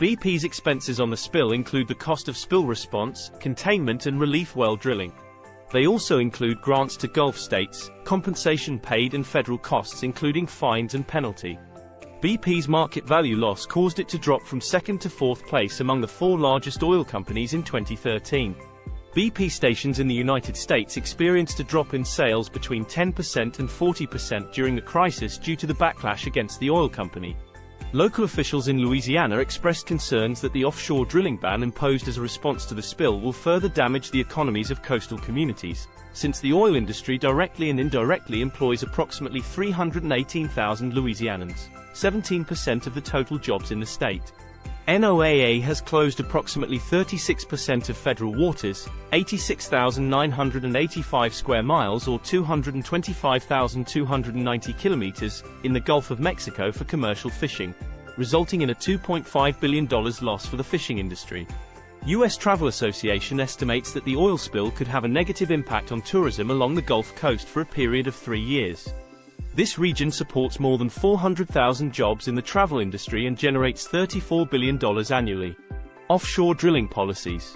BP's expenses on the spill include the cost of spill response, containment and relief well drilling. They also include grants to Gulf states, compensation paid and federal costs including fines and penalty. BP's market value loss caused it to drop from second to fourth place among the 4 largest oil companies in 2013. BP stations in the United States experienced a drop in sales between 10% and 40% during the crisis due to the backlash against the oil company. Local officials in Louisiana expressed concerns that the offshore drilling ban imposed as a response to the spill will further damage the economies of coastal communities, since the oil industry directly and indirectly employs approximately 318,000 Louisianans, 17% of the total jobs in the state. NOAA has closed approximately 36% of federal waters, 86,985 square miles or 225,290 kilometers, in the Gulf of Mexico for commercial fishing, resulting in a $2.5 billion loss for the fishing industry. U.S. Travel Association estimates that the oil spill could have a negative impact on tourism along the Gulf Coast for a period of 3 years. This region supports more than 400,000 jobs in the travel industry and generates $34 billion annually. Offshore drilling policies.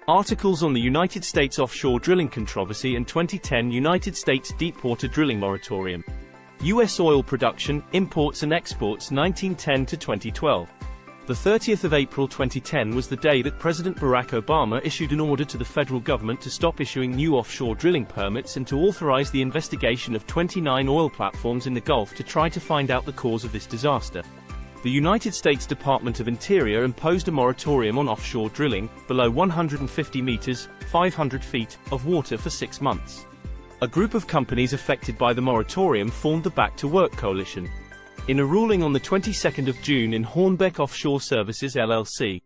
Articles on the United States offshore drilling controversy and 2010 United States deepwater drilling moratorium. U.S. oil production, imports and exports 1910 to 2012. The 30th of April 2010 was the day that President Barack Obama issued an order to the federal government to stop issuing new offshore drilling permits and to authorize the investigation of 29 oil platforms in the Gulf to try to find out the cause of this disaster. The United States Department of Interior imposed a moratorium on offshore drilling, below 150 meters, 500 feet, of water for 6 months. A group of companies affected by the moratorium formed the Back to Work Coalition. In a ruling on the 22nd of June in Hornbeck Offshore Services LLC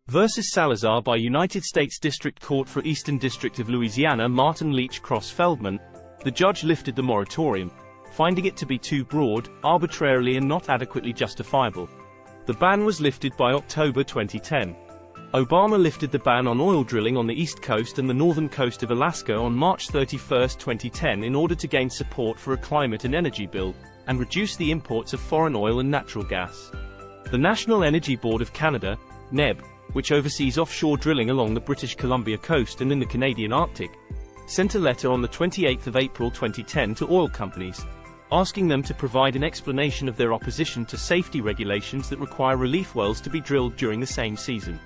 versus Salazar by United States District Court for Eastern District of Louisiana Martin Leach Cross Feldman, the judge lifted the moratorium, finding it to be too broad, arbitrarily and not adequately justifiable. The ban was lifted by October 2010. Obama lifted the ban on oil drilling on the east coast and the northern coast of Alaska on March 31, 2010 in order to gain support for a climate and energy bill, and reduce the imports of foreign oil and natural gas. The National Energy Board of Canada, NEB, which oversees offshore drilling along the British Columbia coast and in the Canadian Arctic, sent a letter on the 28th of April 2010 to oil companies, asking them to provide an explanation of their opposition to safety regulations that require relief wells to be drilled during the same season.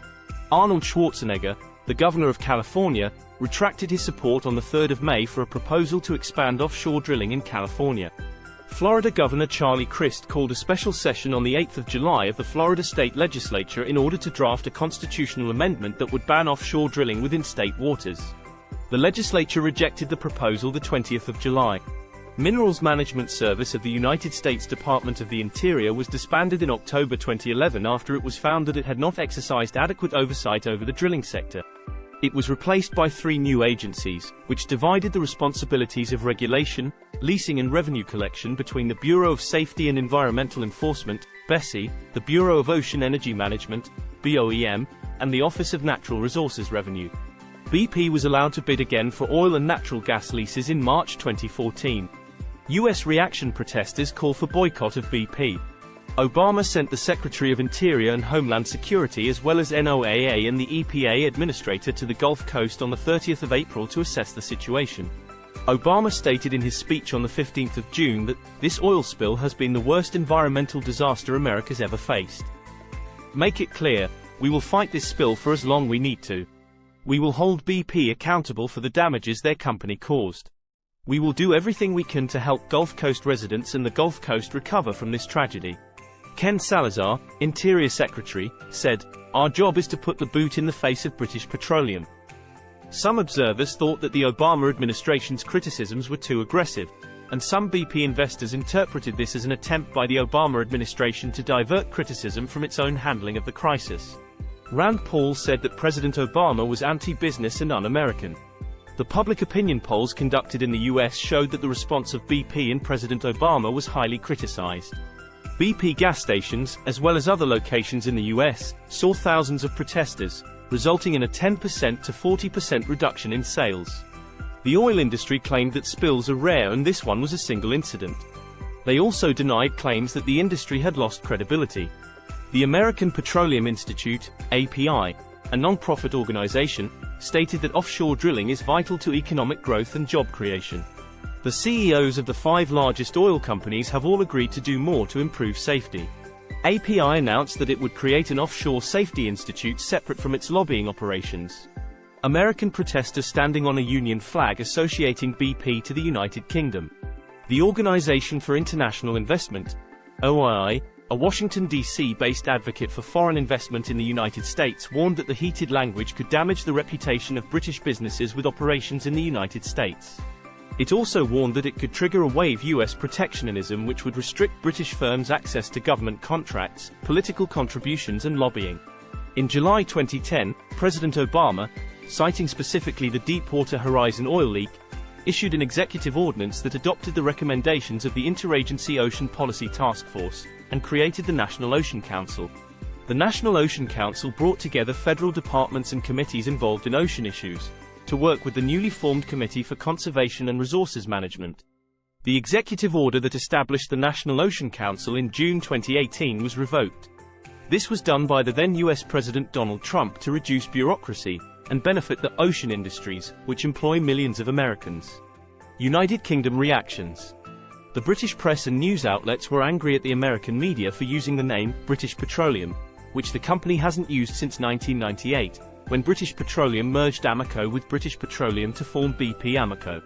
Arnold Schwarzenegger, the governor of California, retracted his support on the 3rd of May for a proposal to expand offshore drilling in California. Florida Governor Charlie Crist called a special session on the 8th of July of the Florida State Legislature in order to draft a constitutional amendment that would ban offshore drilling within state waters. The legislature rejected the proposal the 20th of July. Minerals Management Service of the United States Department of the Interior was disbanded in October 2011 after it was found that it had not exercised adequate oversight over the drilling sector. It was replaced by 3 new agencies, which divided the responsibilities of regulation, leasing and revenue collection between the Bureau of Safety and Environmental Enforcement, BSEE, the Bureau of Ocean Energy Management, BOEM, and the Office of Natural Resources Revenue. BP was allowed to bid again for oil and natural gas leases in March 2014. U.S. reaction protesters call for boycott of BP. Obama sent the Secretary of Interior and Homeland Security as well as NOAA and the EPA administrator to the Gulf Coast on the 30th of April to assess the situation. Obama stated in his speech on the 15th of June that this oil spill has been the worst environmental disaster America's ever faced. Make it clear, we will fight this spill for as long we need to. We will hold BP accountable for the damages their company caused. We will do everything we can to help Gulf Coast residents and the Gulf Coast recover from this tragedy. Ken Salazar, Interior Secretary, said, "Our job is to put the boot in the face of British Petroleum." Some observers thought that the Obama administration's criticisms were too aggressive, and some BP investors interpreted this as an attempt by the Obama administration to divert criticism from its own handling of the crisis. Rand Paul said that President Obama was anti-business and un-American. The public opinion polls conducted in the U.S. showed that the response of BP and President Obama was highly criticized. BP gas stations, as well as other locations in the U.S., saw thousands of protesters, resulting in a 10% to 40% reduction in sales. The oil industry claimed that spills are rare and this one was a single incident. They also denied claims that the industry had lost credibility. The American Petroleum Institute, API, a non-profit organization, stated that offshore drilling is vital to economic growth and job creation. The CEOs of the 5 largest oil companies have all agreed to do more to improve safety. API announced that it would create an offshore safety institute separate from its lobbying operations. American protesters standing on a Union flag associating BP to the United Kingdom. The Organization for International Investment, OII, a Washington, D.C.-based advocate for foreign investment in the United States, warned that the heated language could damage the reputation of British businesses with operations in the United States. It also warned that it could trigger a wave U.S. protectionism which would restrict British firms' access to government contracts, political contributions and lobbying. In July 2010, President Obama, citing specifically the Deepwater Horizon oil leak, issued an executive ordinance that adopted the recommendations of the Interagency Ocean Policy Task Force, and created the National Ocean Council. The National Ocean Council brought together federal departments and committees involved in ocean issues, to work with the newly formed Committee for Conservation and Resources Management. The executive order that established the National Ocean Council in June 2018 was revoked. This was done by the then US President Donald Trump to reduce bureaucracy, and benefit the ocean industries, which employ millions of Americans. United Kingdom reactions. The British press and news outlets were angry at the American media for using the name British Petroleum, which the company hasn't used since 1998, when British Petroleum merged Amoco with British Petroleum to form BP Amoco.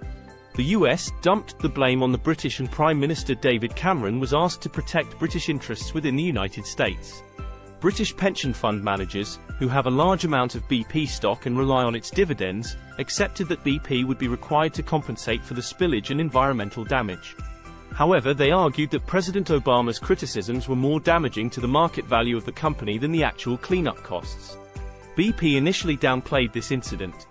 The US dumped the blame on the British, and Prime Minister David Cameron was asked to protect British interests within the United States. British pension fund managers, who have a large amount of BP stock and rely on its dividends, accepted that BP would be required to compensate for the spillage and environmental damage. However, they argued that President Obama's criticisms were more damaging to the market value of the company than the actual cleanup costs. BP initially downplayed this incident,